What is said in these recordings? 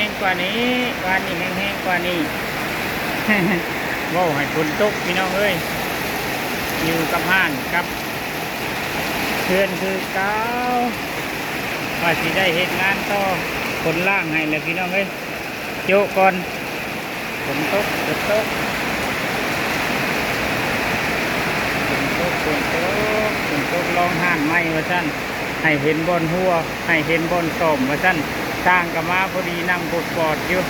งกว่านี้วานนี้แห้งๆกว่านี้ ว้าวให้ฝนตกพี่น้องเอ้ยอยู่กับห้านกับเพื่อนคือเก้าว่าสิได้เฮ็ดงานต่อคนล่างให้เลยพี่น้องเอ้ยโยกก่อนฝนตกฝนตกฝนตกฝนตกฝนตกลองห้านไม้ว่าซั่นให้เห็นบนหัวให้เห็นบนส้มว่าซั่นสร้างกับมาพอดีนั่งกดปอดอยู่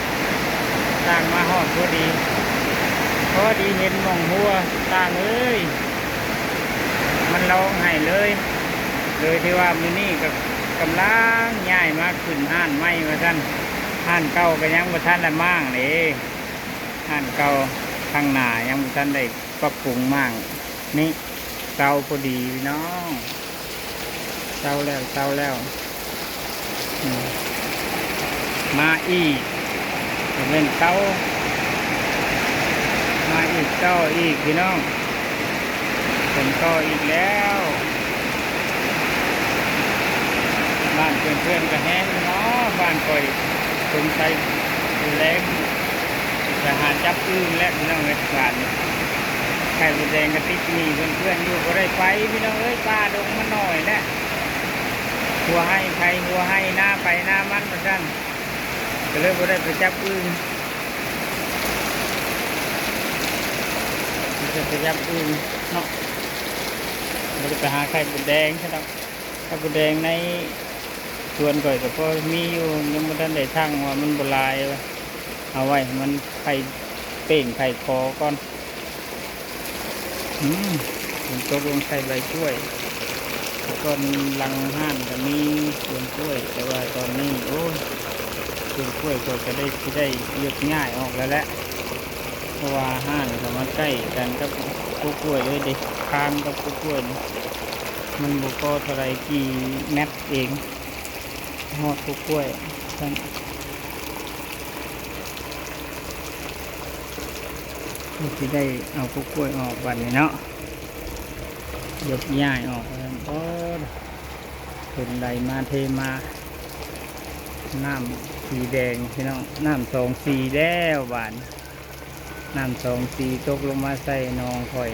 สร้างมาฮอดพอดีเห็นมองหัวสร้างเอ้ยมันร้องไห้เลยที่ว่ามื้อนี้กับกำลังย้ายมาขึ้นห้านไม้ว่าซั่นห้านเก่าก็ยังบ่ทันได้มั่างเลยห้านเก่าข้างหน้ายังบ่ทันได้ปรับปรุงมั่างนี่เก่าพอดีพี่น้องเก่าแล้วมาอีกเป็นเก่ามาอีกเก่าอีกพี่น้องเป็นเก่าอีกแล้วบ้านเพื่อนๆก็แห้งเนาะบ้านก่อยสงสัยแรงจะหาจับอึ้งและพี่น้องเอ้ยบ้านไข่มดแดงกระติกมีเพื่อนๆอยู่ก็ได้ไปพี่น้องเอ้ยป้าดงมาหน่อยแหละหัวให้ใครหัวให้หน้าไปหน้ามันมาสั่นก็เลยก็ได้ไปจับอึ้งจะไปจับอึ้งเนาะเราจะไปหาไข่มดแดงใช่ไหมไข่มดแดงในสวนก่อยก็พอมีอยู่ยังไม่ทันได้ทั้งว่ามันโบราณเอาไว้มันไข่เป่งไข่คอก่อนผมตกลงใส่ใบกล้วยก่อนลังห้านก็มีสวนกล้วยแต่ว่าตอนนี้โอ้สวนกล้วยก็จะได้เลือกง่ายออกแล้วแหละเพราะว่าห้านก็มาใกล้กันกับกล้วยเลยเด็กค้างกับกล้วยมันบุกเท่าไรกี่เมตรเองหอดกล้วยที่ได้เอากล้วยออกบัดนี้เนาะยกย้ายออกแล้วก็เป็นไรมาเทมาน้ำสีแดงพี่น้องน้ำสองสีแล้วบานน้ำสองสีตกลงมาใส่นองคอย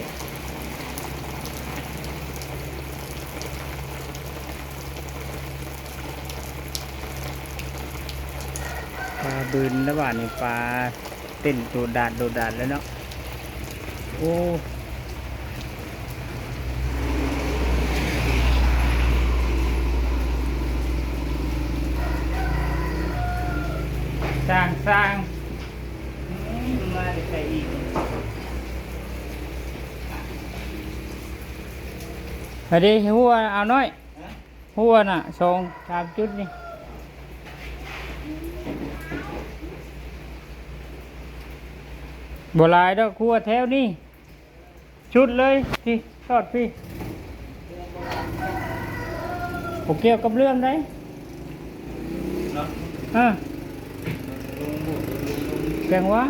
ปลาบืนแล้วบานนี่ปลาเต้นโดดดาดแล้วเนาะโอ้สร้างมาได้ใส่อีกไปดิหัวเอาน้อยหัวน่ะ2-3 จุดนี่บัวลายดอกหัวแถวนี่ชุดเลยที่ทอดพี่ผมเกี่ยวกับเรื่องได้แกงว่า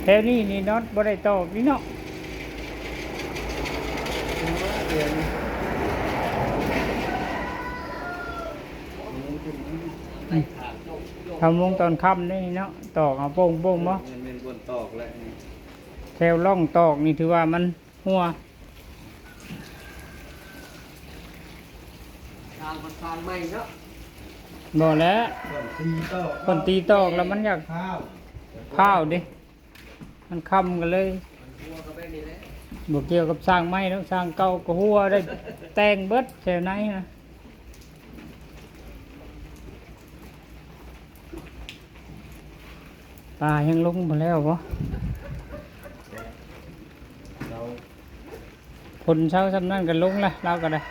แถวนี้นี่น็อตบ่ได้ตอกนี่เนาะทำวงตอนค่ำนี่เนาะตอกเอาโป้งมั้งแถวล่องตอกนี่ถือว่ามันหัวทางไม่เนาะบ่แล้วคนตีตอกแล้วมันอยากข้าวดิมันค่ำกันเลยบ่เกี่ยวกับสร้างไม้แล้วสร้างเก่าก็หัวได้แต่งเบิดแถวไหนนะตายังลงมาแล้วบ่คนเช่าสำนั่นกันลงละเราก็ได้